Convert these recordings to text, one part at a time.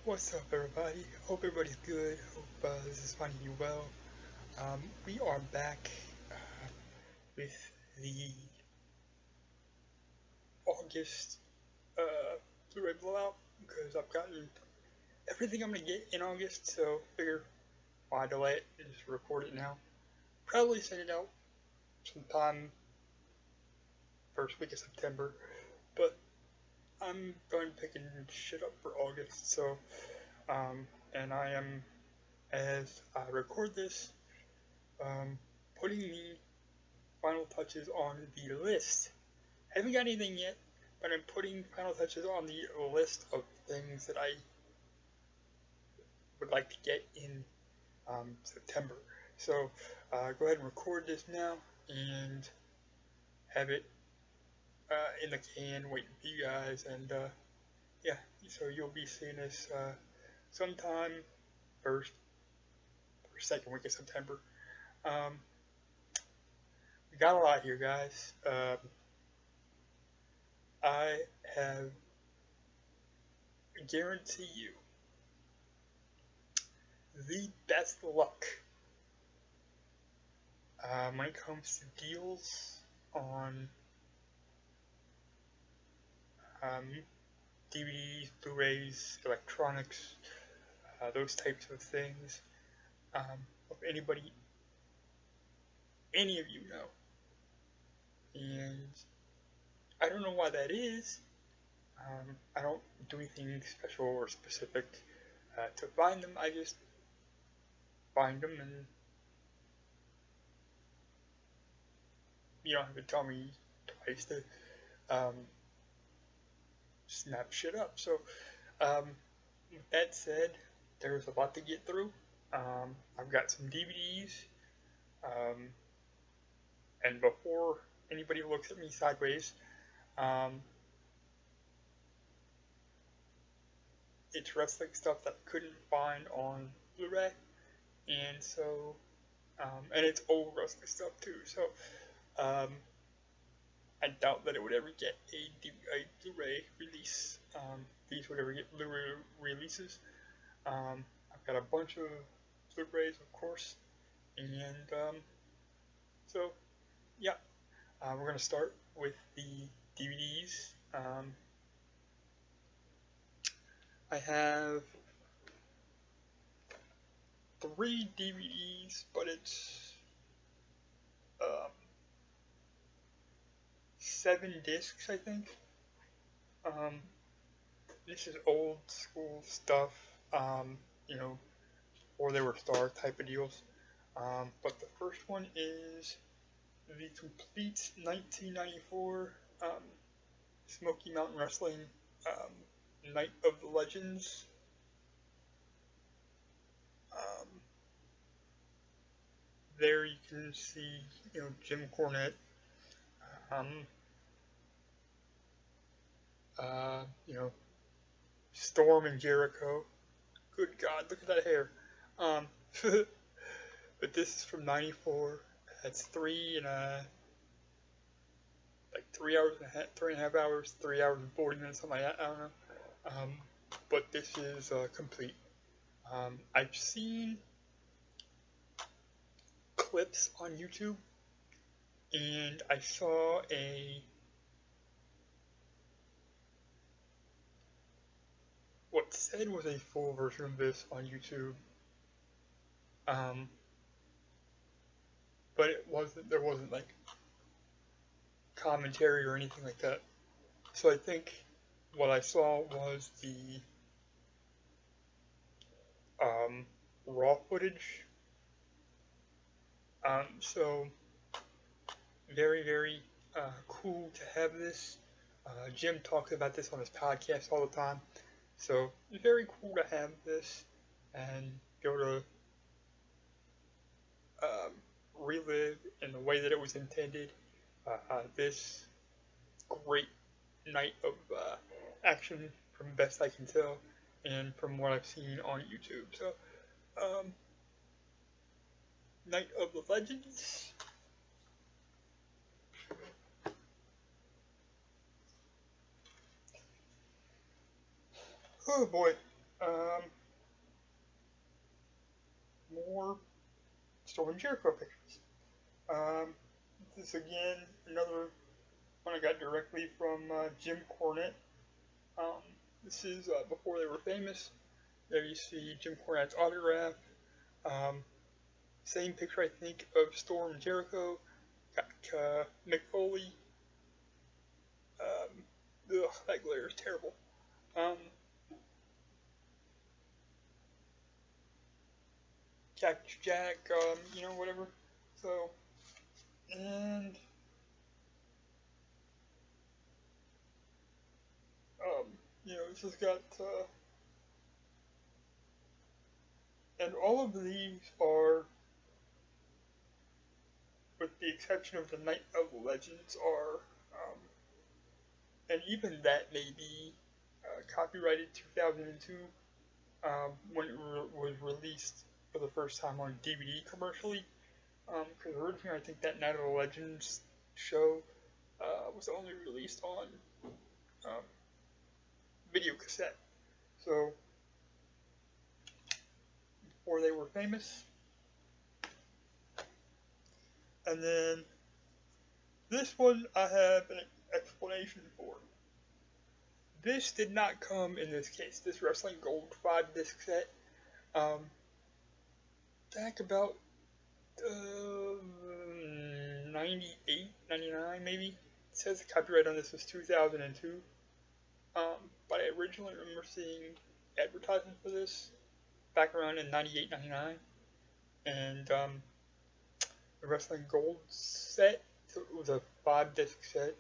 What's up, everybody? Hope everybody's good. Hope this is finding you well. We are back with the August Blu-ray blowout because I've gotten everything I'm gonna get in August, so figure why delay it and just record it now. Probably send it out sometime first week of September, but I'm going picking shit up for August, so and I am, as I record this, putting the final touches on the list. Haven't got anything yet, but I'm putting final touches on the list of things that I would like to get in September. So go ahead and record this now and have it in the can waiting for you guys. And yeah, so you'll be seeing this sometime first or second week of September. We got a lot here, guys. I have guarantee you the best luck when it comes to deals on DVDs, Blu-rays, electronics, those types of things. Of anybody, any of you know. And I don't know why that is. I don't do anything special or specific to find them. I just find them, and you don't have to tell me twice to snap shit up. So, with that said, there's a lot to get through. I've got some DVDs, and before anybody looks at me sideways, it's wrestling stuff that I couldn't find on Blu-ray, and so, and it's old wrestling stuff too, so, I doubt that it would ever get a Blu-ray release. These would ever get Blu-ray releases. I've got a bunch of Blu-rays, of course, and so, yeah, we're going to start with the DVDs. I have 3 DVDs, but it's 7 discs, I think. This is old school stuff, you know, or they were star type of deals. But the first one is the complete 1994 Smoky Mountain Wrestling Night of the Legends. There you can see, you know, Jim Cornette, you know, Storm and Jericho. Good God, look at that hair. But this is from '94. That's 3 hours and a half, 3.5 hours, 3 hours and 40 minutes, something like that. I don't know. But this is complete. I've seen clips on YouTube, and I saw what said was a full version of this on YouTube, but there wasn't like commentary or anything like that. So I think what I saw was the raw footage. So very, very cool to have this. Jim talks about this on his podcast all the time. So it's very cool to have this and go to relive in the way that it was intended. This great night of action, from best I can tell, and from what I've seen on YouTube. So, Night of the Legends. Oh boy. Um, more Storm and Jericho pictures. Um, this again, another one I got directly from Jim Cornette. Um, this is before they were famous. There you see Jim Cornette's autograph. Um, same picture, I think, of Storm and Jericho. Got Mick Foley. That glare is terrible. Cactus Jack, whatever. So, and, this has got, and all of these are, with the exception of the Night of Legends, are, and even that may be copyrighted 2002 when it was released for the first time on DVD commercially. Because originally I think that Night of the Legends show was only released on um, video cassette. So, before they were famous. And then, this one I have an explanation for. This did not come in this case. This Wrestling Gold 5-disc set, back about 98, 99 maybe. It says the copyright on this was 2002. But I originally remember seeing advertisement for this back around in 98, 99. And the Wrestling Gold set, so it was a 5-disc set.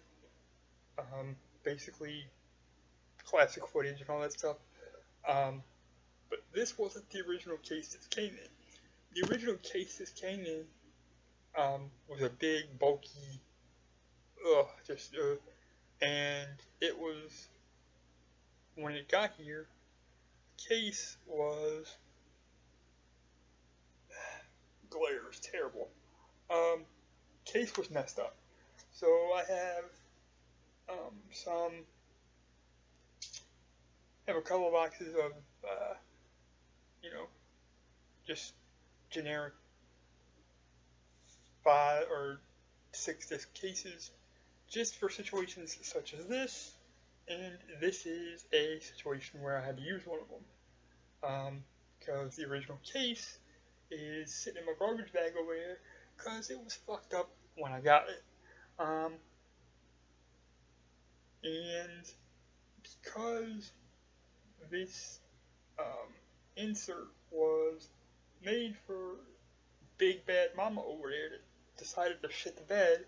Basically classic footage and all that stuff. But this wasn't the original case this came in. The original case this came in was a big, bulky, and it was, when it got here, the case was, glare is terrible. Case was messed up. So I have have a couple of boxes of, just generic 5 or 6-disc cases, just for situations such as this, and this is a situation where I had to use one of them, because the original case is sitting in my garbage bag over here, because it was fucked up when I got it, and because this insert was made for Big Bad Mama over there that decided to shit the bed,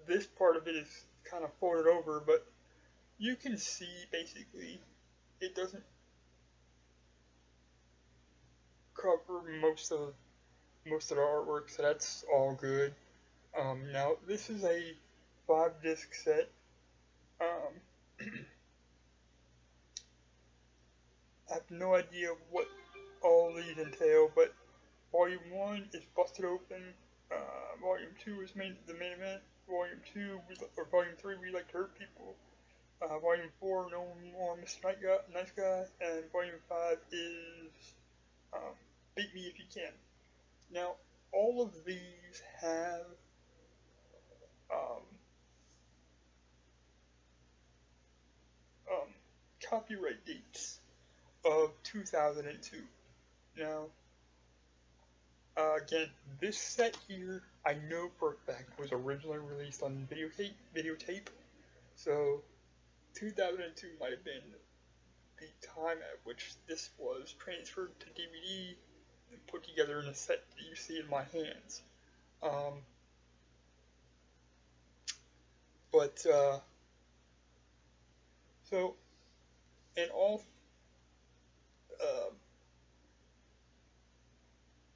this part of it is kind of folded over, but you can see basically it doesn't cover most of the artwork, so that's all good. Now this is a 5-disc set. I have no idea what all these entail, but Volume 1 is busted open. Volume 2 is the main event. Volume 2, Volume 3, we like to hurt people. Volume 4, no more Mr. Nice Guy. And Volume 5 is Beat Me If You Can. Now, all of these have copyright dates of 2002. Now, again, this set here, I know for a fact was originally released on videotape, so 2002 might have been the time at which this was transferred to DVD and put together in a set that you see in my hands. So, in all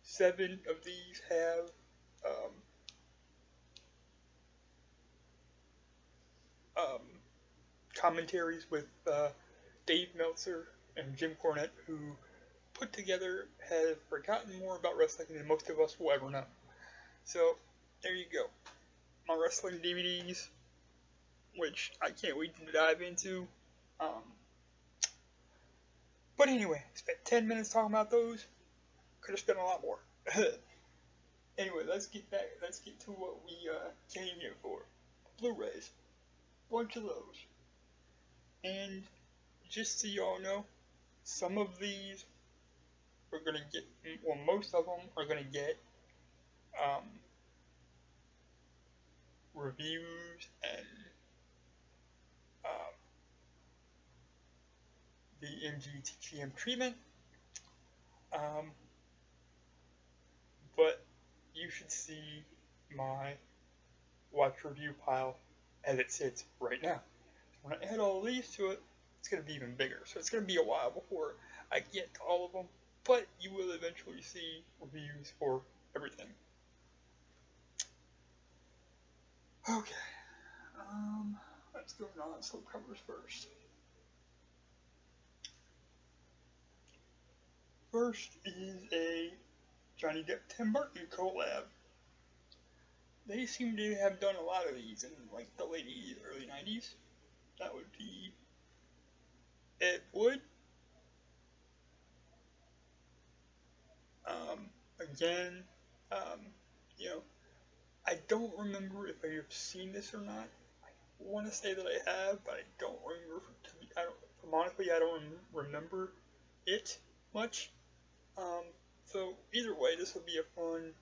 7 of these have commentaries with Dave Meltzer and Jim Cornette, who put together have forgotten more about wrestling than most of us will ever know. So, there you go. My wrestling DVDs, which I can't wait to dive into. Um, but anyway, spent 10 minutes talking about those. Could have spent a lot more. Anyway, let's get back. Let's get to what we came here for. Blu-rays, bunch of those. And just so y'all know, some of these are gonna get, well, most of them are gonna get um, reviews and um, the MGTGM treatment. Um, but you should see my watch review pile as it sits right now. When I add all these to it, it's going to be even bigger. So it's going to be a while before I get to all of them, but you will eventually see reviews for everything. Okay, let's go non-slip covers first. First is a Johnny Depp Tim Burton collab. They seem to have done a lot of these in like the late 80s, early 90s. That would be Ed Wood. Again, um, you know, I don't remember if I have seen this or not. I want to say that I have, but I don't remember. Honestly, I don't remember it much. So either way, this will be a fun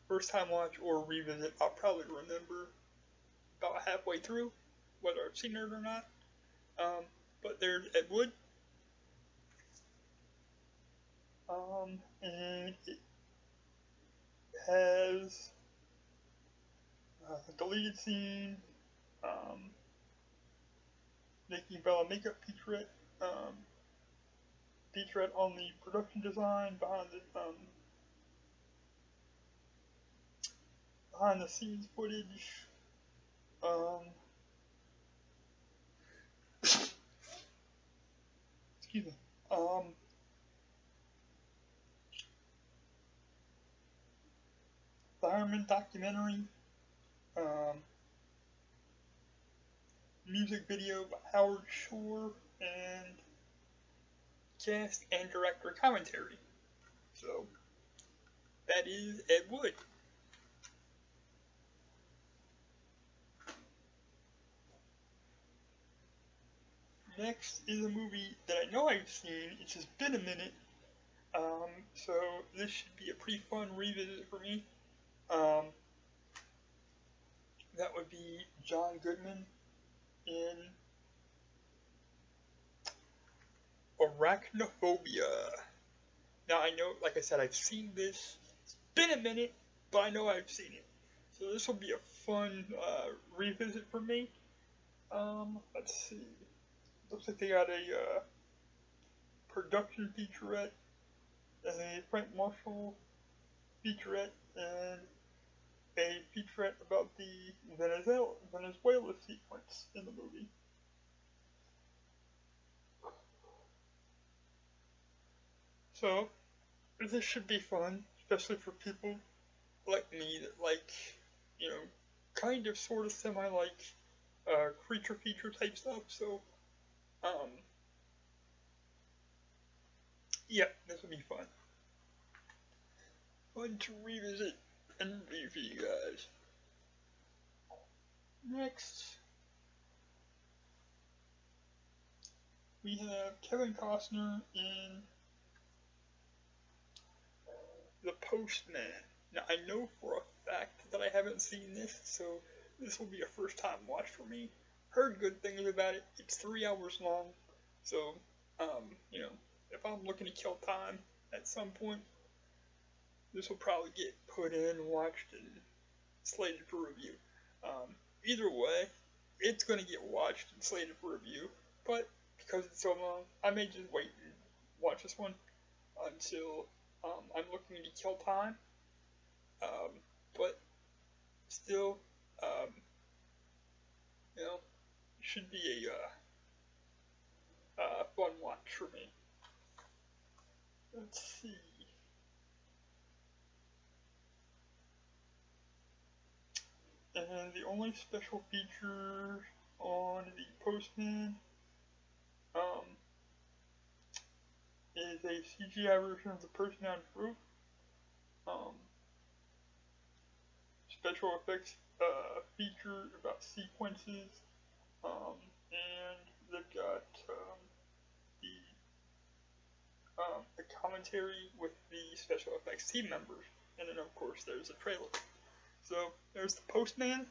first time watch or revisit. I'll probably remember about halfway through whether I've seen it or not. But there's Ed Wood. And it has a deleted scene, making Bella makeup featurette, featurette on the production design behind the scenes footage. Excuse me. Fireman documentary. Music video by Howard Shore, and cast and director commentary. So that is Ed Wood. Next is a movie that I know I've seen. It's just been a minute. So this should be a pretty fun revisit for me. That would be John Goodman in Arachnophobia. Now I know, like I said, I've seen this. It's been a minute, but I know I've seen it. So this will be a fun revisit for me. Let's see. Looks like they got a production featurette, a Frank Marshall featurette, and a featurette about the Venezuela sequence in the movie. So, this should be fun, especially for people like me that like, you know, kind of sort of semi like creature feature type stuff. So, yeah, this will be fun. Fun to revisit and review for you guys. Next, we have Kevin Costner in The Postman. Now, I know for a fact that I haven't seen this, so this will be a first time watch for me. Heard good things about it. It's 3 hours long, so, you know, if I'm looking to kill time at some point, this will probably get put in, watched, and slated for review. Either way, it's going to get watched and slated for review, but because it's so long, I may just wait and watch this one until I'm looking to kill time. But still, you know, should be a fun watch for me. Let's see. And the only special features on The Postman a CGI version of the person on fruit. Special effects feature about sequences, and they've got the commentary with the special effects team members, and then of course there's a trailer. So there's the Postman.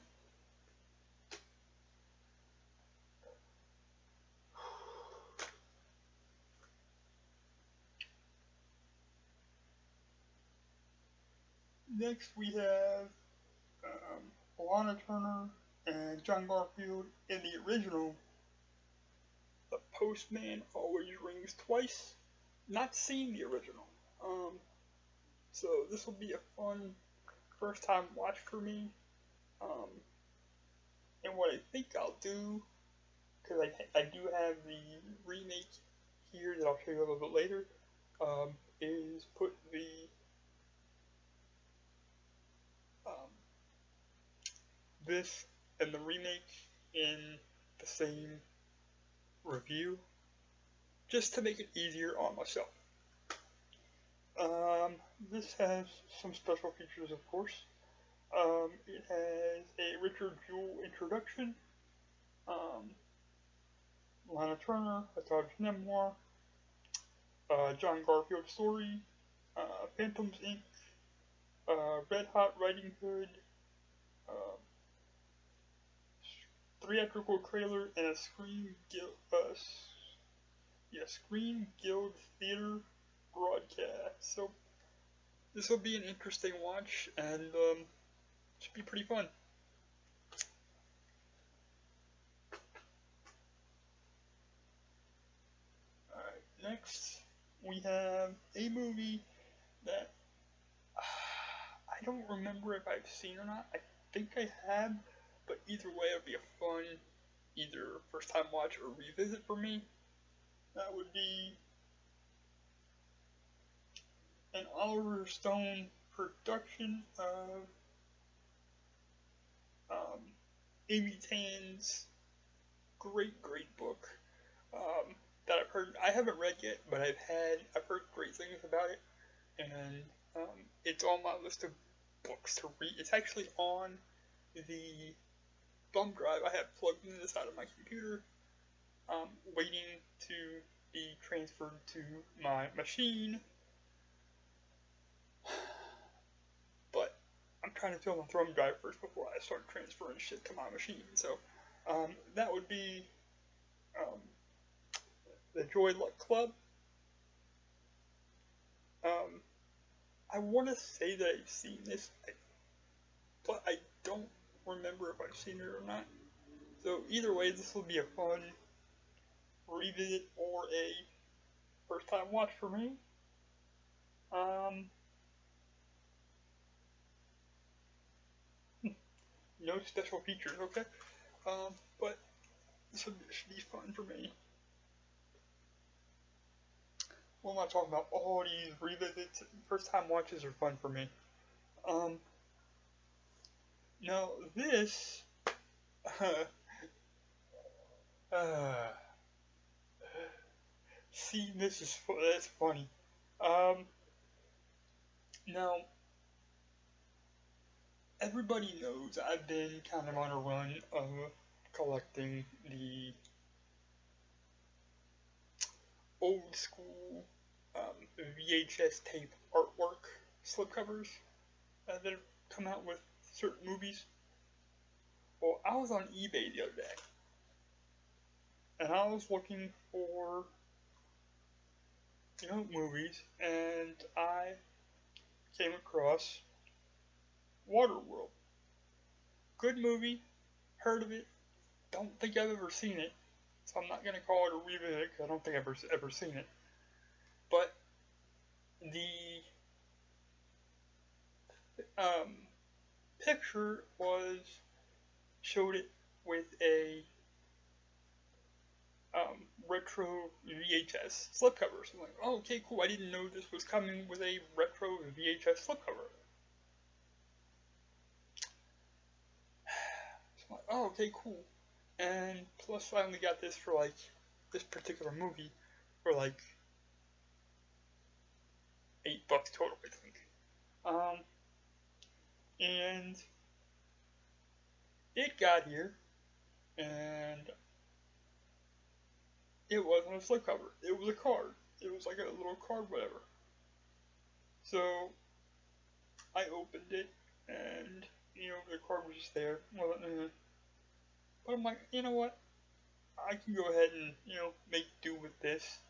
Next we have Lana Turner and John Garfield in the original. The Postman Always Rings Twice. Not seen the original. So this will be a fun first time watch for me. And what I think I'll do, because I do have the remake here that I'll show you a little bit later, is put this and the remake in the same review, just to make it easier on myself. This has some special features, of course. It has a Richard Jewell introduction, Lana Turner, a Dodge memoir, John Garfield story, Phantoms Inc., Red Hot Riding Hood, theatrical trailer, and a Screen Guild Theater broadcast. So this will be an interesting watch, and should be pretty fun. Alright, next we have a movie that I don't remember if I've seen or not. I think I have, but either way it would be a fun either first time watch or revisit for me. That would be an Oliver Stone production of Amy Tan's great book that I've heard. I haven't read yet, but I've heard great things about it, and it's on my list of books to read. It's actually on the thumb drive I have plugged into the side of my computer, waiting to be transferred to my machine. But I'm trying to fill my thumb drive first before I start transferring shit to my machine. So that would be the Joy Luck Club. I want to say that I've seen this, but I don't remember if I've seen it or not. So either way, this will be a fun revisit or a first time watch for me. No special features, okay? But this should be fun for me. What am I talking about? All these revisits, first time watches are fun for me. Now this, see, that's funny. Now, everybody knows I've been kind of on a run of collecting the old school VHS tape artwork slipcovers that have come out with certain movies. Well, I was on eBay the other day, and I was looking for, movies, and I came across Waterworld. Good movie, heard of it, don't think I've ever seen it, so I'm not going to call it a revisit because I don't think I've ever seen it. But the picture showed it with a retro VHS slipcover. So I'm like, oh, okay, cool. I didn't know this was coming with a retro VHS slipcover. So I'm like, oh, okay, cool. And plus, I only got this for this particular movie for $8 total, I think. And it got here, and it wasn't a slipcover. It was a card. It was like a little card, whatever. So I opened it, and the card was just there. But I'm like, you know what? I can go ahead and make do with this.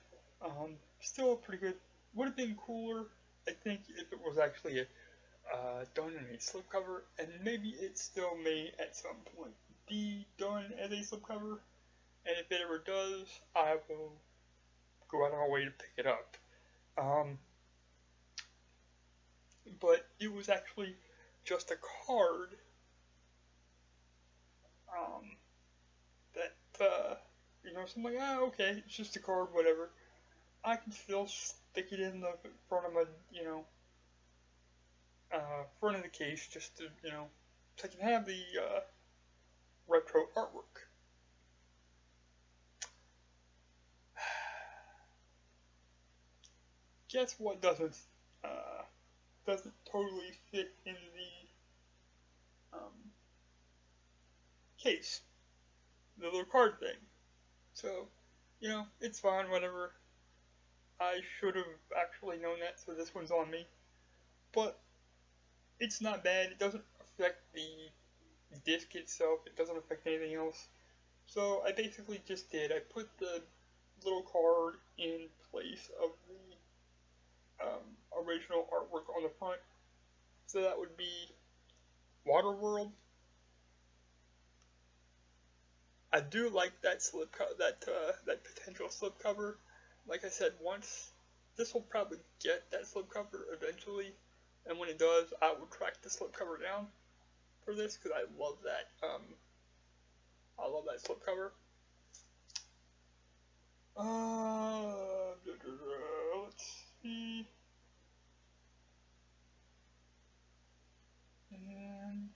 Still pretty good. Would have been cooler, I think, if it was actually done in a slipcover, and maybe it still may at some point be done as a slipcover. And if it ever does, I will go out of my way to pick it up. But it was actually just a card so I'm like, okay, it's just a card, whatever. I can still stick it in the front of my, front of the case just to, so I can have the retro artwork. Guess what doesn't totally fit in the case? The little card thing. So, it's fine, whatever. I should have actually known that, so this one's on me. But it's not bad. It doesn't affect the disc itself. It doesn't affect anything else. So I basically just did. I put the little card in place of the original artwork on the front. So that would be Waterworld. I do like that that potential slipcover. Like I said once, this will probably get that slipcover eventually, and when it does, I will track the slipcover down for this because I love that. I love that slipcover. Let's see. And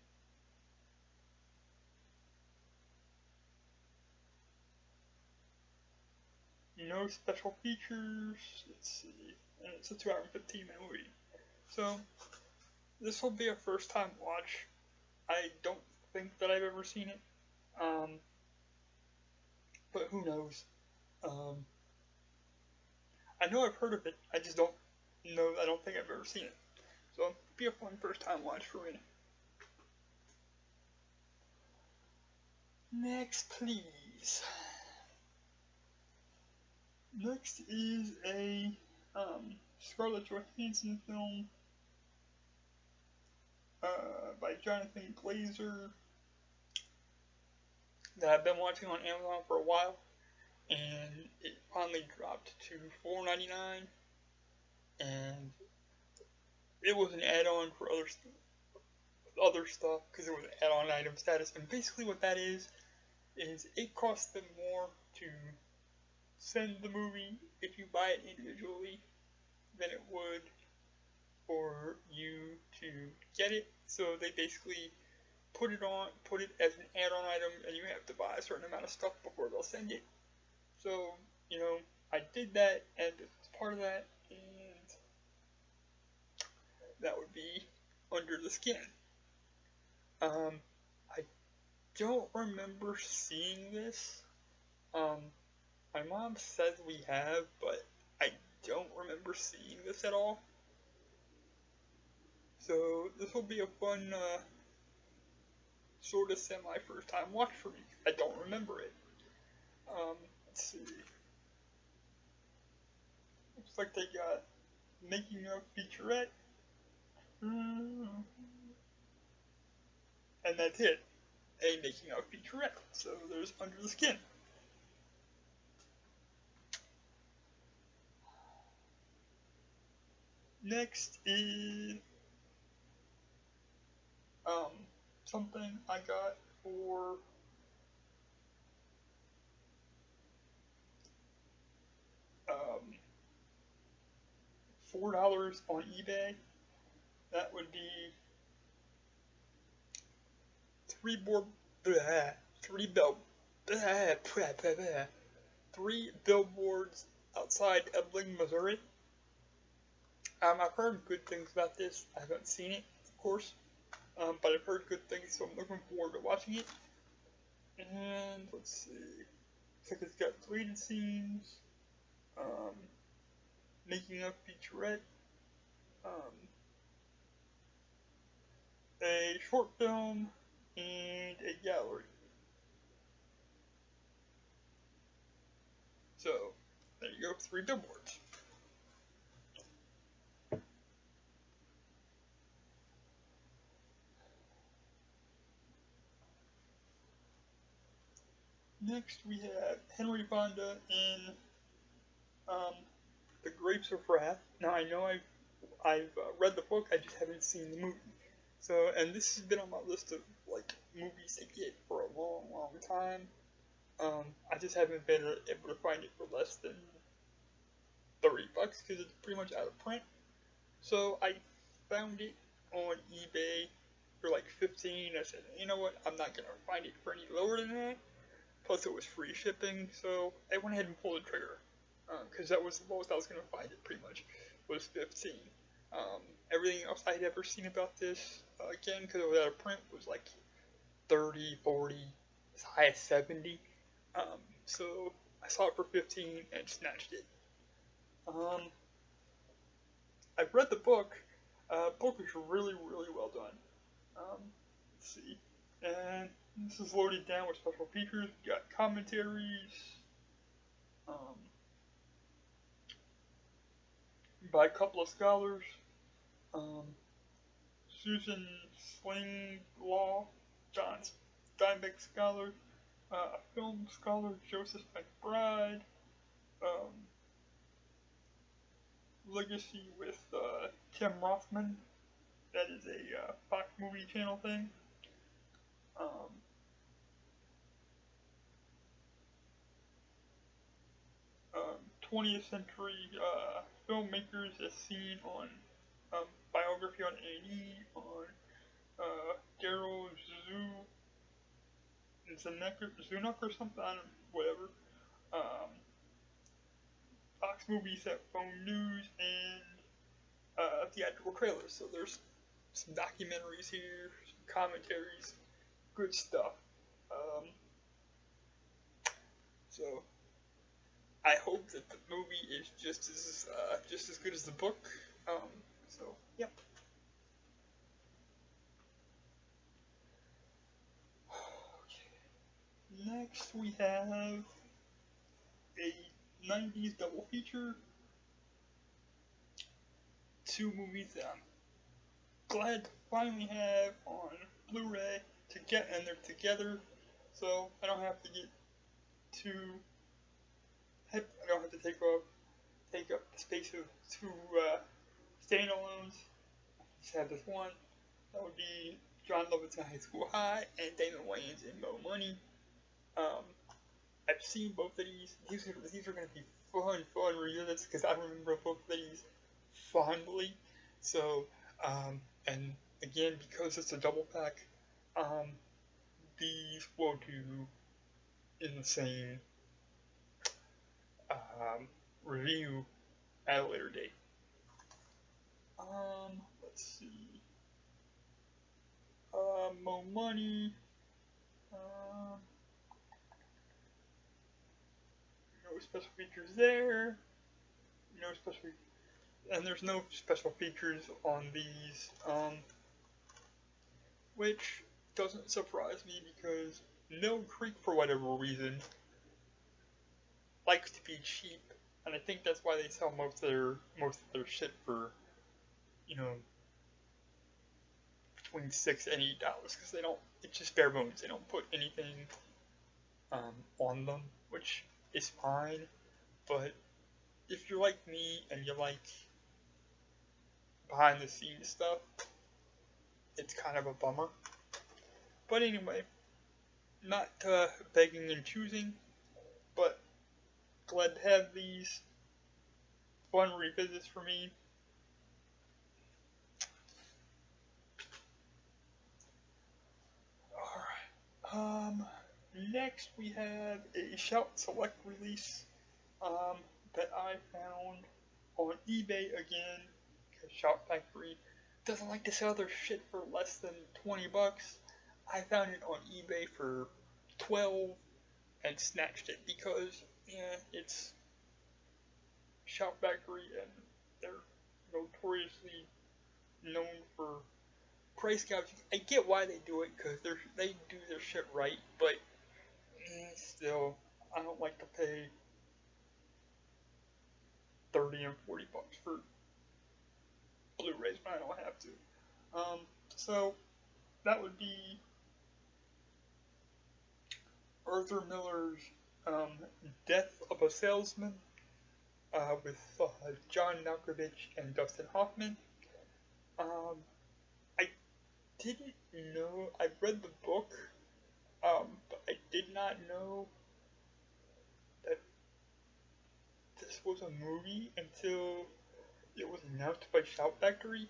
no special features. Let's see. And it's a 2-hour and 15-minute movie. So this will be a first time watch. I don't think that I've ever seen it. But who knows? I know I've heard of it. I just don't know. I don't think I've ever seen it. So it'll be a fun first time watch for me. Next, please. Next is a Scarlett Johansson film by Jonathan Glazer that I've been watching on Amazon for a while, and it finally dropped to $4.99, and it was an add-on for other stuff because it was an add-on item status. And basically, what that is it costs them more to send the movie if you buy it individually than it would for you to get it. So they basically put it as an add-on item, and you have to buy a certain amount of stuff before they'll send it. So, I did that, and it's part of that, and that would be Under the Skin. I don't remember seeing this. My mom says we have, but I don't remember seeing this at all. So this will be a fun, sort of semi-first time watch for me. I don't remember it. Let's see. Looks like they got making a featurette. And that's it. A making of featurette. So there's Under the Skin. Next is something I got for $4 on eBay. That would be three billboards outside Ebbing, Missouri. I've heard good things about this. I haven't seen it, of course, but I've heard good things, so I'm looking forward to watching it. And let's see, looks like it's got deleted scenes, um, making of featurette, um, a short film, and a gallery. So there you go, 3 billboards. Next we have Henry Fonda in um, The Grapes of Wrath. Now I know I've read the book, I just haven't seen the movie. So, and this has been on my list of like movies to get for a long, long time. I just haven't been able to find it for less than $30 because it's pretty much out of print. So I found it on eBay for like 15. I said, you know what, I'm not gonna find it for any lower than that. Plus it was free shipping, so I went ahead and pulled the trigger because that was the lowest I was gonna find it. Pretty much was 15. Everything else I had ever seen about this, again, because it was out of print, was like 30, 40, as high as 70. So I saw it for 15 and snatched it. I've read the book. Book is really, really well done. Let's see. And this is loaded down with special features. We got commentaries by a couple of scholars. Susan Slinglaw, John Steinbeck scholar, a film scholar, Joseph McBride, Legacy with Tim Rothman. That is a Fox Movie Channel thing. 20th century filmmakers as seen on biography on A&E, on Daryl Zanuck or something, whatever. Fox Movie Set Phone News, and theatrical trailers. So there's some documentaries here, some commentaries, good stuff. So I hope that the movie is just as good as the book. So yep. Okay. Next we have a 90s double feature. 2 movies that I'm glad to finally have on Blu-ray and they're together, so I don't have to get too. I don't have to take up the space of 2 standalones. Just have this one. That would be John Lovitz in High School High and Damon Wayans in Mo Money. I've seen both of these. These are going to be fun reunions because I remember both of these fondly. So, and again, because it's a double pack, these will do in the same review at a later date. Let's see. Mo Money. No special features there. No special, and there's no special features on these, which doesn't surprise me because Mill Creek, for whatever reason, likes to be cheap, and I think that's why they sell most of their shit for, between $6 and $8, because it's just bare bones. They don't put anything on them, which is fine. But if you're like me and you like behind the scenes stuff, it's kind of a bummer. But anyway, not begging and choosing, but glad to have these fun revisits for me. Alright. Next we have a Shout Select release that I found on eBay again. because Shout Factory doesn't like to sell their shit for less than $20. I found it on eBay for 12 and snatched it because it's Shout Factory and they're notoriously known for price gouging. I get why they do it because they do their shit right, but still, I don't like to pay 30 and $40 for Blu-rays when I don't have to. So that would be Arthur Miller's Death of a Salesman with John Malkovich and Dustin Hoffman. I didn't know, I read the book, but I did not know that this was a movie until it was announced by Shout Factory.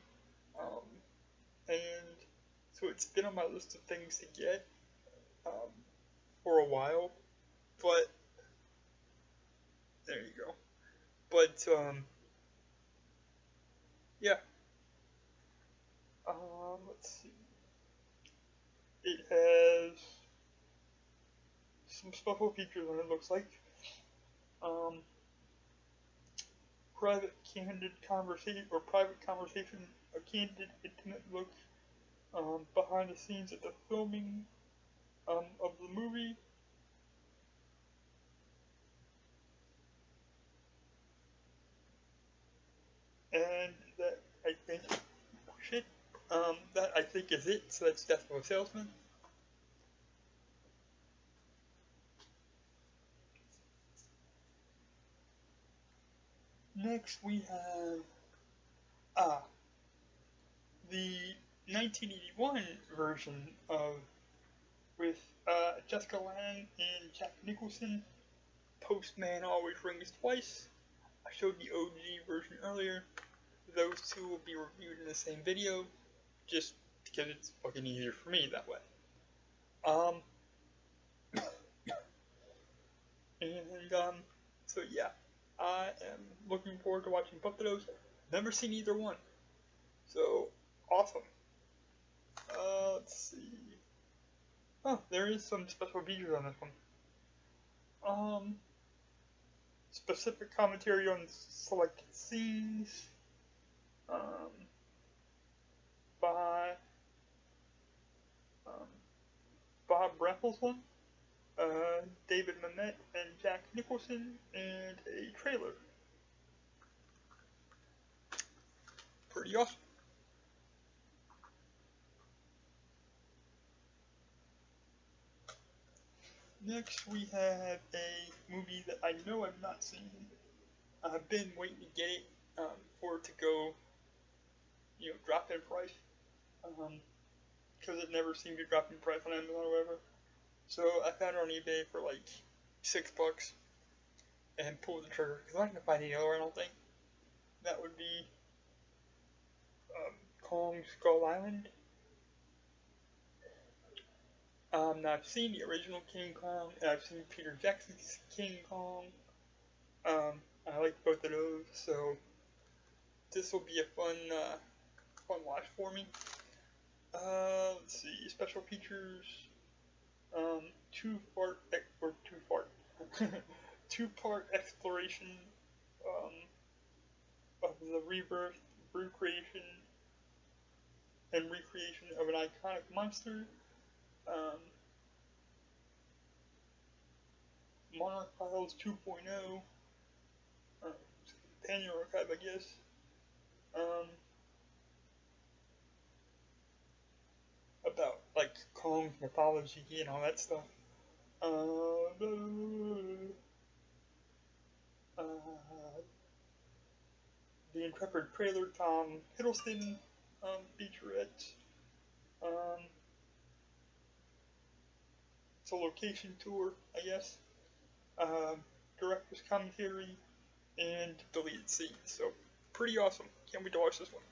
And so it's been on my list of things to get for a while, but there you go. But yeah. Let's see. It has some special features on it. Looks like private conversation, a candid, intimate look behind the scenes at the filming of the movie. And that I think that I think is it. So that's Death of a Salesman. Next we have the 1981 version of with Jessica Lange and Jack Nicholson. Postman Always Rings Twice. I showed the OG version earlier. Those two will be reviewed in the same video, just because it's fucking easier for me that way. So yeah, I am looking forward to watching both of those. Never seen either one, so awesome. Let's see. Oh, there is some special features on this one. Specific commentary on selected scenes. By Bob Raffleson, David Mamet, and Jack Nicholson, and a trailer. Pretty awesome. Next, we have a movie that I know I've not seen. I've been waiting to get it for it to go, drop in price. Because it never seemed to drop in price on Amazon or whatever. So I found it on eBay for like $6 and pulled the trigger. Because I'm not going to find any other, I don't think. That would be Kong Skull Island. Now I've seen the original King Kong, and I've seen Peter Jackson's King Kong. I like both of those, so this will be a fun watch for me. Let's see, special features. Two-part exploration of the rebirth, recreation of an iconic monster. Monarch Files 2.0. Companion archive, I guess. About like Kong's mythology and all that stuff. The Intrepid Trailer Tom Hiddleston featurette. It's a location tour, I guess. Director's commentary and deleted scenes. So pretty awesome. Can't wait to watch this one.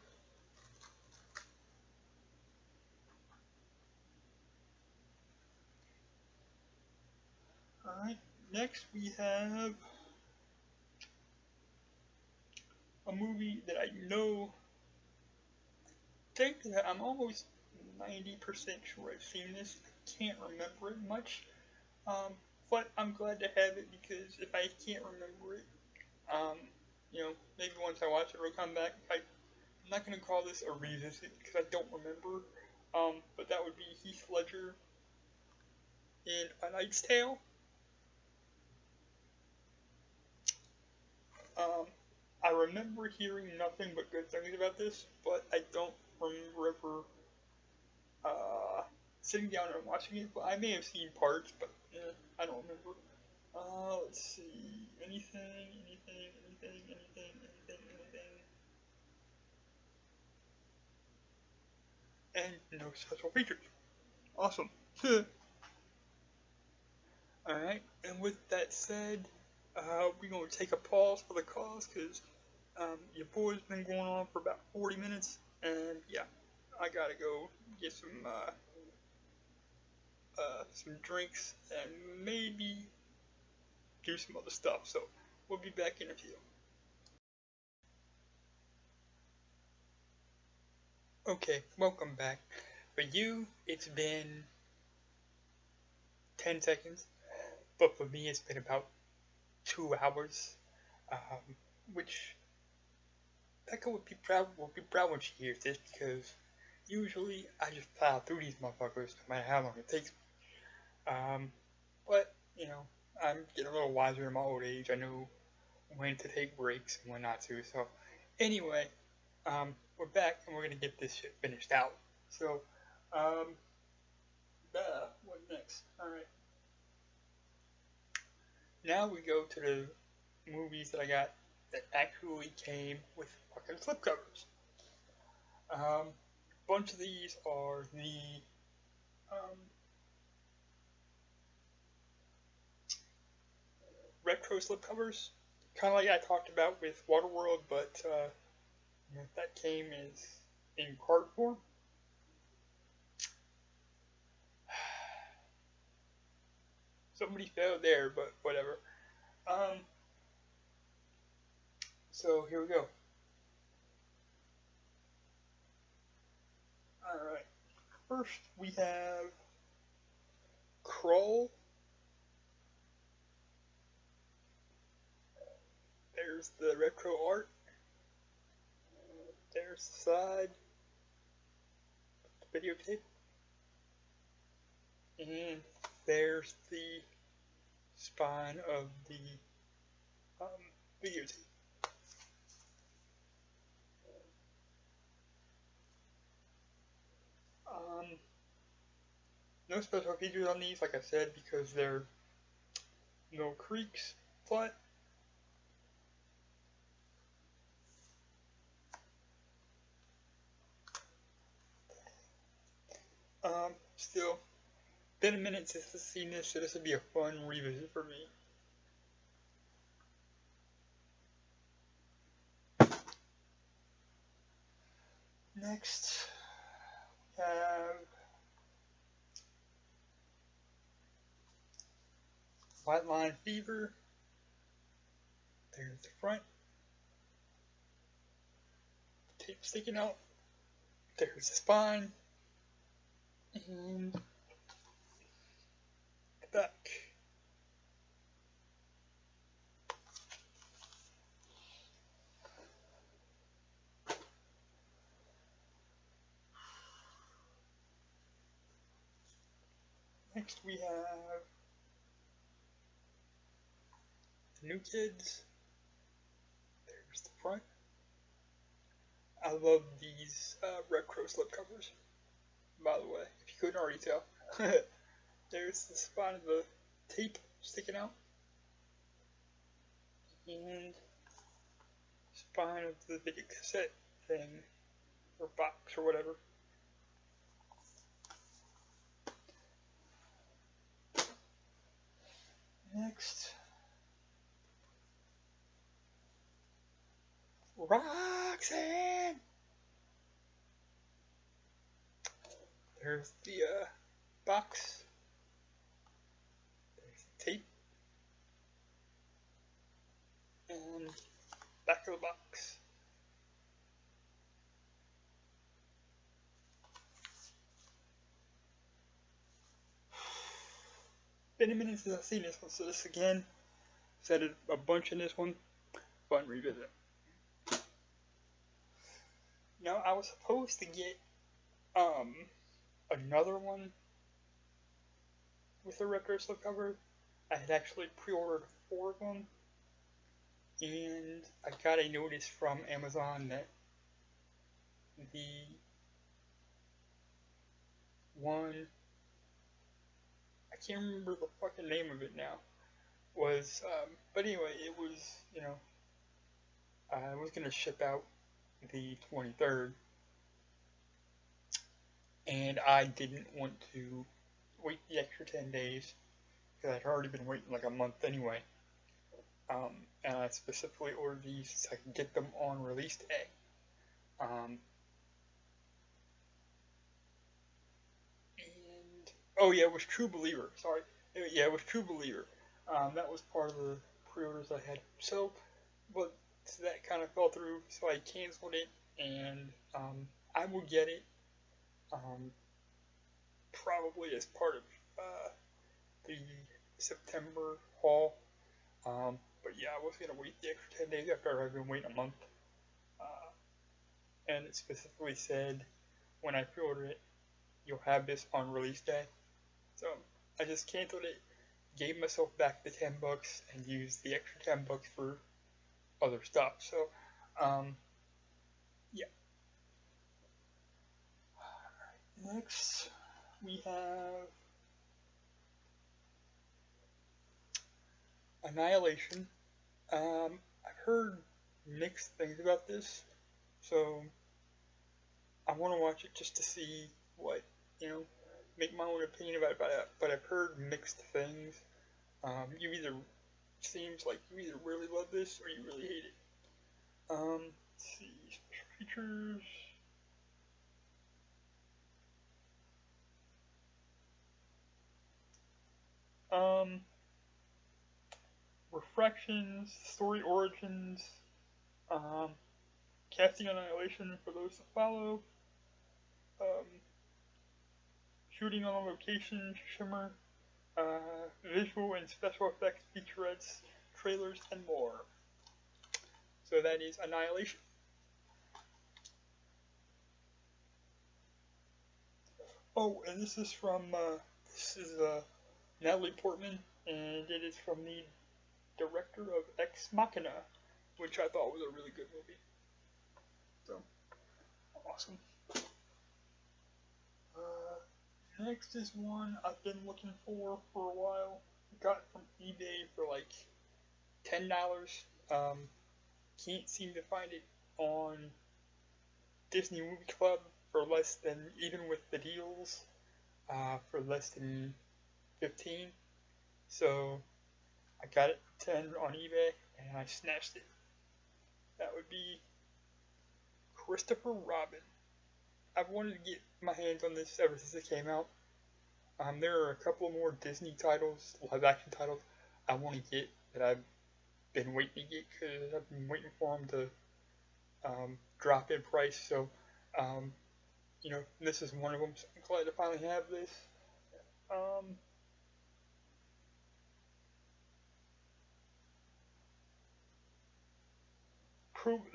Alright, next we have a movie that I know think that I'm almost 90% sure I've seen this. I can't remember it much. Um, but I'm glad to have it because if I can't remember it, um, maybe once I watch it, it'll come back. I'm not going to call this a revisit because I don't remember. But that would be Heath Ledger in A Knight's Tale. Um, I remember hearing nothing but good things about this, but I don't remember ever sitting down and watching it. But I may have seen parts, but I don't remember. Let's see. Anything. And no special features. Awesome. Alright, and with that said, we're going to take a pause for the cause because your boy's been going on for about 40 minutes, and yeah, I gotta go get some drinks and maybe do some other stuff. So we'll be back in a few. Okay, welcome back. For you, it's been 10 seconds, but for me, it's been about 2 hours. Which Becca would be proud when she hears this because usually I just plow through these motherfuckers no matter how long it takes me. But I'm getting a little wiser in my old age. I know when to take breaks and when not to. So anyway, we're back and we're gonna get this shit finished out. So, what next? All right. Now we go to the movies that I got that actually came with fucking slipcovers. Bunch of these are the retro slipcovers, kind of like I talked about with Waterworld, but that came is in card form. Somebody failed there, but whatever. So here we go. Alright. First, we have Kroll. There's the retro art. There's the side. The videotape. And there's the spine of the videotape. No special features on these, like I said, because they're no creaks, but still, been a minute since I've seen this, so this would be a fun revisit for me. Next, we have White Line Fever. There's the front. Tape sticking out. There's the spine. And the back. Next we have the New Kids. There's the front. I love these retro slipcovers, by the way, if you couldn't already tell. There's the spine of the tape sticking out. And spine of the video cassette thing, or box, or whatever. Next, Roxanne! There's the box. There's the tape. And back of the box. been a minute since I've seen this one, so this again, said it a bunch in this one, fun revisit. Now, I was supposed to get, another one with a retro slipcover. I had actually pre-ordered 4 of them, and I got a notice from Amazon that the one, I can't remember the fucking name of it now, was, but anyway, it was, I was gonna ship out the 23rd, and I didn't want to wait the extra 10 days, because I'd already been waiting like a month anyway. And I specifically ordered these so I could get them on release day. And oh yeah, it was True Believer. Sorry, yeah, it was True Believer. That was part of the pre-orders I had. So, but that kind of fell through, so I canceled it, and I will get it. Probably as part of the September haul. But yeah, I was gonna wait the extra 10 days after I've been waiting a month. And it specifically said when I pre-ordered it, you'll have this on release day. So I just canceled it, gave myself back the $10, and used the extra $10 for other stuff. So, yeah. Next, we have Annihilation. I've heard mixed things about this, so I want to watch it just to see what, make my own opinion about it. But I've heard mixed things. You either, seems like you either really love this or you really hate it. Let's see, special features. Refractions, story origins, casting Annihilation for those to follow, shooting on location, shimmer, visual and special effects featurettes, trailers, and more. So that is Annihilation. Oh, and this is from, Natalie Portman, and it is from the director of Ex Machina, which I thought was a really good movie. So, awesome. Next is one I've been looking for a while. Got from eBay for like $10. Can't seem to find it on Disney Movie Club for less than, even with the deals, for less than 15. So I got it for 10 on eBay and I snatched it. That would be Christopher Robin. I've wanted to get my hands on this ever since it came out. There are a couple more Disney titles, live action titles, I want to get that I've been waiting to get because I've been waiting for them to drop in price. So, this is one of them. So I'm glad to finally have this.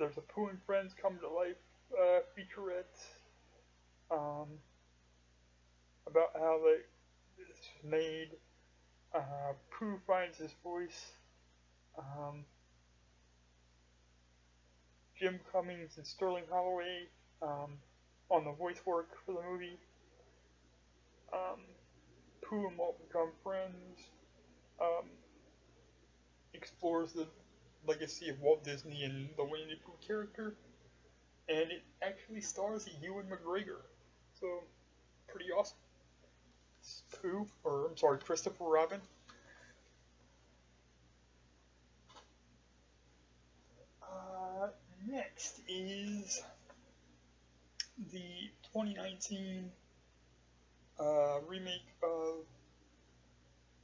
There's a Pooh and Friends Come to Life featurette about how it's made. Pooh finds his voice. Jim Cummings and Sterling Holloway on the voice work for the movie. Pooh and Walt become friends. Explores the legacy of Walt Disney and the Winnie the Pooh character. And it actually stars Ewan McGregor. So, pretty awesome. Christopher Robin. Next is the 2019 remake of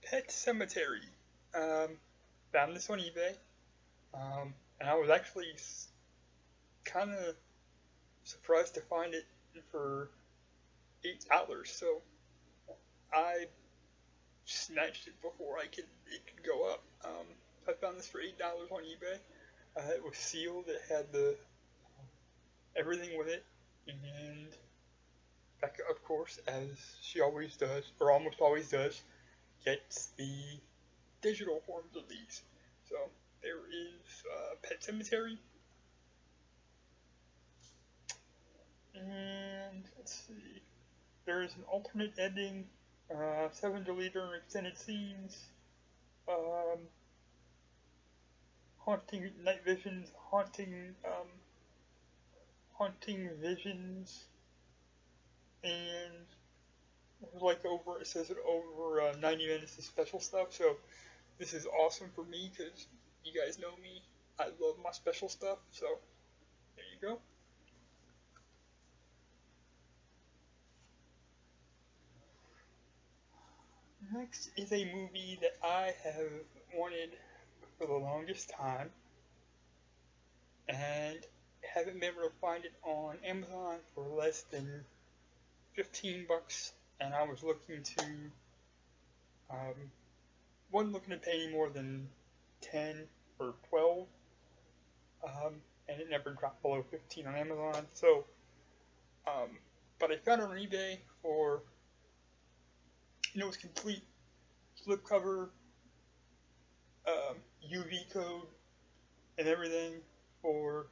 Pet Sematary. Found this on eBay, and I was actually kind of surprised to find it for $8. So I snatched it before it could go up. I found this for $8 on eBay. It was sealed. It had the everything with it, and Becca, of course, as she always does, or almost always does, gets the digital forms of these. So there is Pet Cemetery, and let's see, there is an alternate ending, 7 deleted and extended scenes, um, haunting night visions, haunting visions, and like over it says it over 90 minutes of special stuff. So this is awesome for me because you guys know me. I love my special stuff. So there you go. Next is a movie that I have wanted for the longest time and haven't been able to find it on Amazon for less than $15, and I was looking to wasn't looking to pay any more than 10 or 12, and it never dropped below 15 on Amazon. So, but I found it on eBay for, it was complete slipcover, UV code, and everything for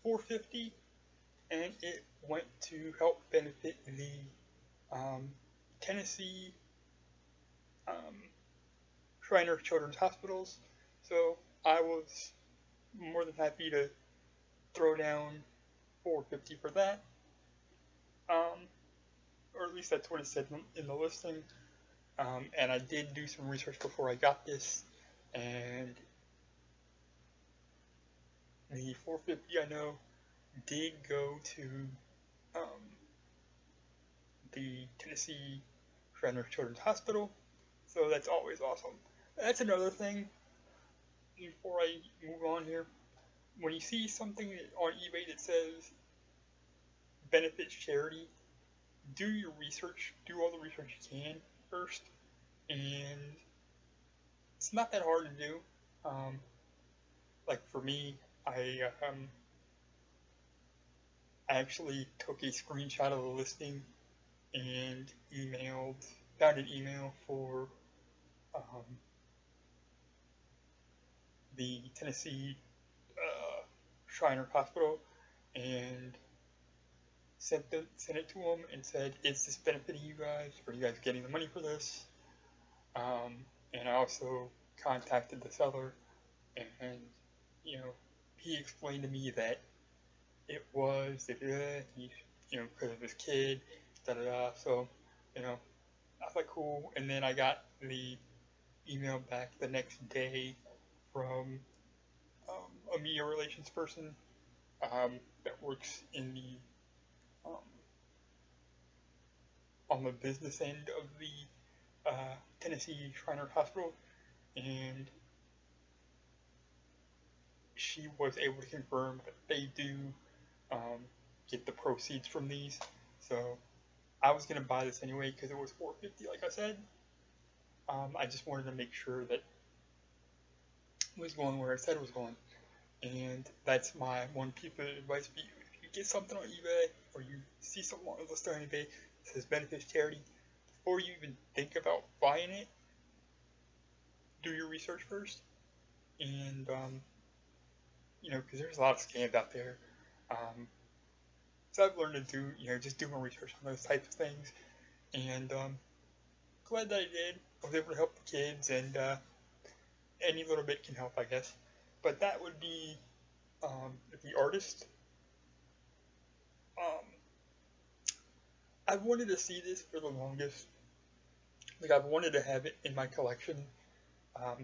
$4.50, and it went to help benefit the Tennessee Shriner Children's Hospitals. So I was more than happy to throw down $4.50 for that, or at least that's what it said in the listing. And I did do some research before I got this, and the $4.50 I know did go to the Tennessee Shriner Children's Hospital, so that's always awesome. That's another thing before I move on here. When you see something on eBay that says benefits charity, do your research, do all the research you can first, and it's not that hard to do. Like for me, I actually took a screenshot of the listing and found an email for the Tennessee Shriner Hospital and sent it to them and said, "Is this benefiting you guys? Are you guys getting the money for this?" And I also contacted the seller, and he explained to me that it was because of his kid, da da da. So I was like, cool. And then I got the email back the next day from a media relations person that works in the on the business end of the Tennessee Shriner Hospital, and she was able to confirm that they do get the proceeds from these. So I was gonna buy this anyway because it was $4.50, like I said. I just wanted to make sure that it was going where I said it was going, and that's my one piece of advice for you. If you get something on eBay or you see something on the list on eBay that says benefits charity, before you even think about buying it, do your research first, and because there's a lot of scams out there. So I've learned to do, just do my research on those types of things, and glad that I did. I was able to help the kids, and any little bit can help, I guess. But that would be the artist. I've wanted to see this for the longest. Like, I've wanted to have it in my collection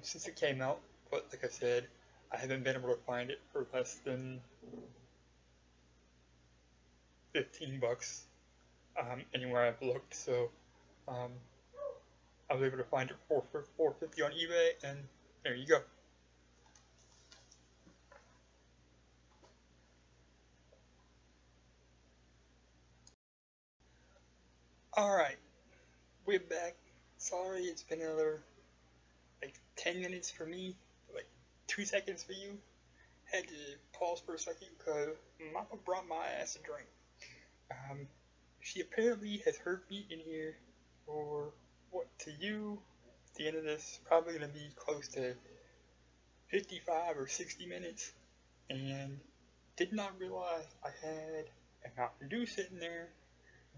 since it came out, but like I said, I haven't been able to find it for less than $15 anywhere I've looked. So I was able to find it for $4.50 on eBay, and there you go. All right, we're back. Sorry, it's been another like 10 minutes for me, like 2 seconds for you. Had to pause for a second because Mama brought my ass a drink. Um, she apparently has heard me in here for what to you. At the end of this, probably gonna be close to 55 or 60 minutes, and did not realize I had a Mountain Dew sitting there.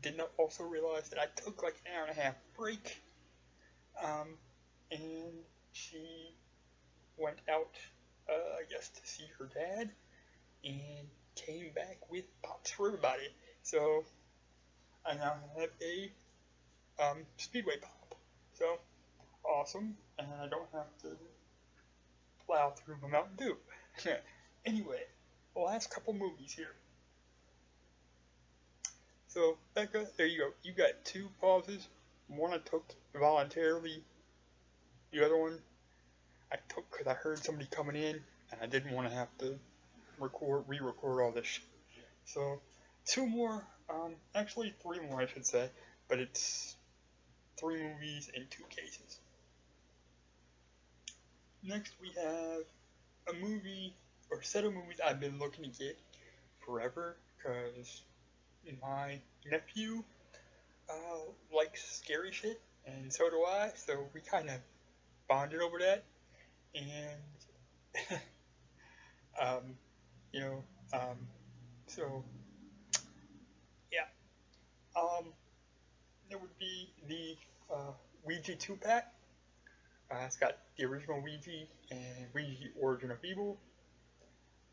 Did not also realize that I took like an hour and a half break. Um, and she went out, I guess, to see her dad, and came back with pops for everybody. So I now have a Speedway pop. So awesome, and I don't have to plow through my Mountain Dew. Anyway, the last couple movies here. So Becca, there you go. You got 2 pauses. One I took voluntarily. The other one I took because I heard somebody coming in, and I didn't want to have to re-record all this shit. So 2 more, actually 3 more I should say, but it's 3 movies in 2 cases. Next we have a movie, or set of movies I've been looking to get forever, because my nephew likes scary shit, and so do I, so we kind of bonded over that, and, um, you know, so, yeah, it would be the Ouija 2-pack. It's got the original Ouija and Ouija Origin of Evil,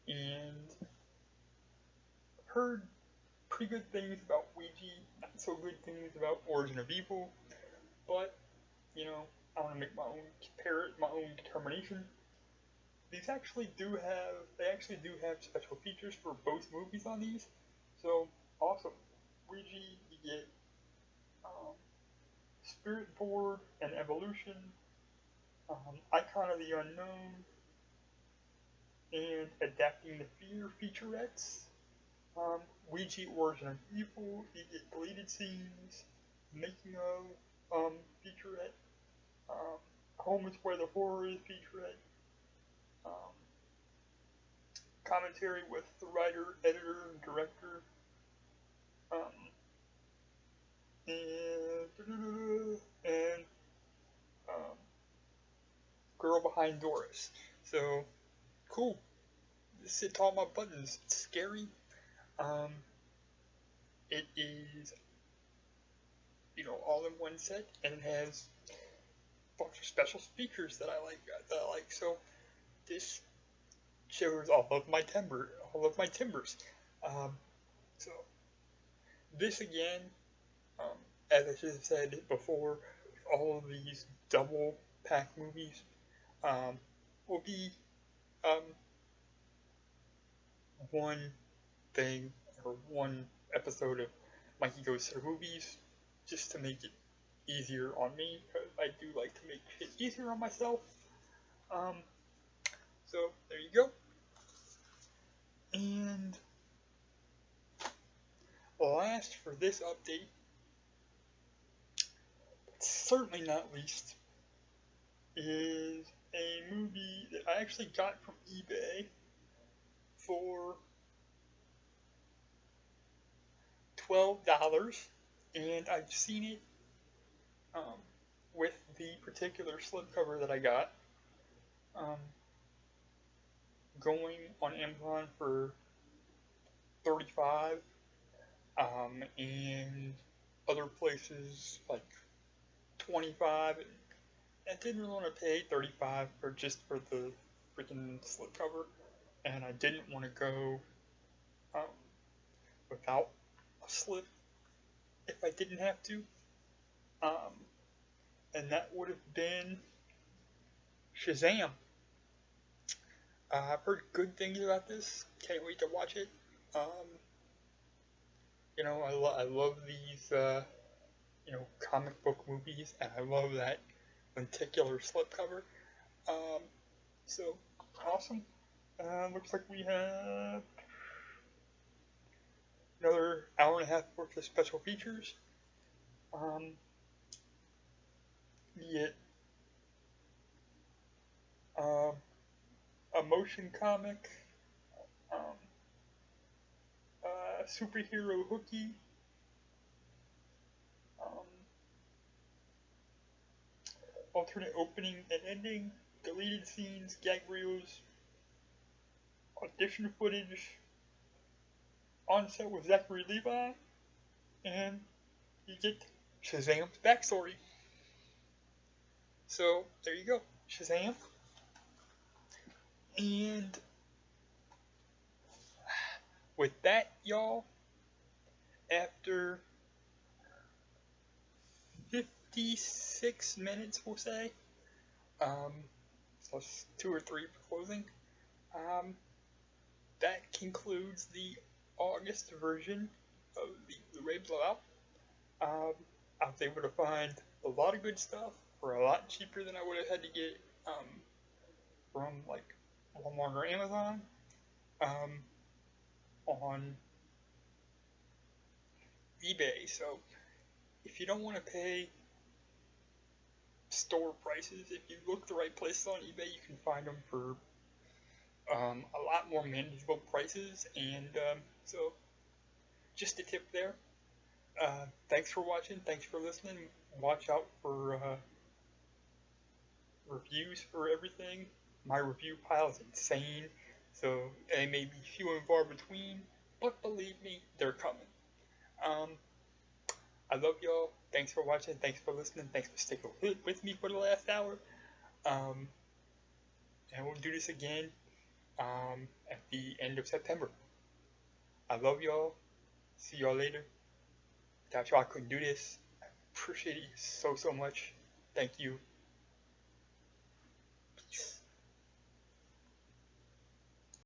and heard pretty good things about Ouija, not so good things about Origin of Evil, but, you know, I want to make my own determination. They actually do have special features for both movies on these, so awesome. Ouija, you get Spirit Board and Evolution, Icon of the Unknown, and Adapting the Fear featurettes. Ouija Origin of Evil, you get deleted scenes, making of featurette, Home is Where the Horror is featurette, commentary with the writer, editor, and director, and Girl Behind Doris. So, cool. This hits all my buttons. It's scary. It is, all in one set, and it has a bunch of special speakers that I like. So, this shows all of my timbers. So, this again, as I should have said before, all of these double pack movies will be one thing or one episode of Mikey Goes to the Movies, just to make it easier on me, because I do like to make it easier on myself. So there you go. And last for this update, but certainly not least, is a movie that I actually got from eBay for $12, and I've seen it with the particular slipcover that I got going on Amazon for $35, and other places like $25. I didn't really want to pay $35 for the freaking slipcover, and I didn't want to go without a slip if I didn't have to. And that would have been Shazam. I've heard good things about this. Can't wait to watch it. I love these, comic book movies, and I love that lenticular slipcover. So, awesome. Looks like we have another hour and a half worth of special features. You get um, a motion comic, um, superhero hooky, um, alternate opening and ending, deleted scenes, gag reels, audition footage, on set with Zachary Levi, and you get Shazam's backstory. So there you go, Shazam. And with that, y'all, after 56 minutes, we'll say, um, plus 2 or 3 for closing, um, that concludes the August version of the Blu-ray Blowout. I was able to find a lot of good stuff for a lot cheaper than I would have had to get from like Walmart or Amazon. Um, on eBay. So if you don't want to pay store prices, if you look the right places on eBay, you can find them for a lot more manageable prices. And so just a tip there. Thanks for watching. Thanks for listening. Watch out for reviews for everything. My review pile is insane, so they may be few and far between, but believe me, they're coming. Um, I love y'all. Thanks for watching. Thanks for listening. Thanks for sticking with me for the last hour. Um, and we'll do this again at the end of September. I love y'all. See y'all later. Without y'all, I couldn't do this. I appreciate you so much. Thank you.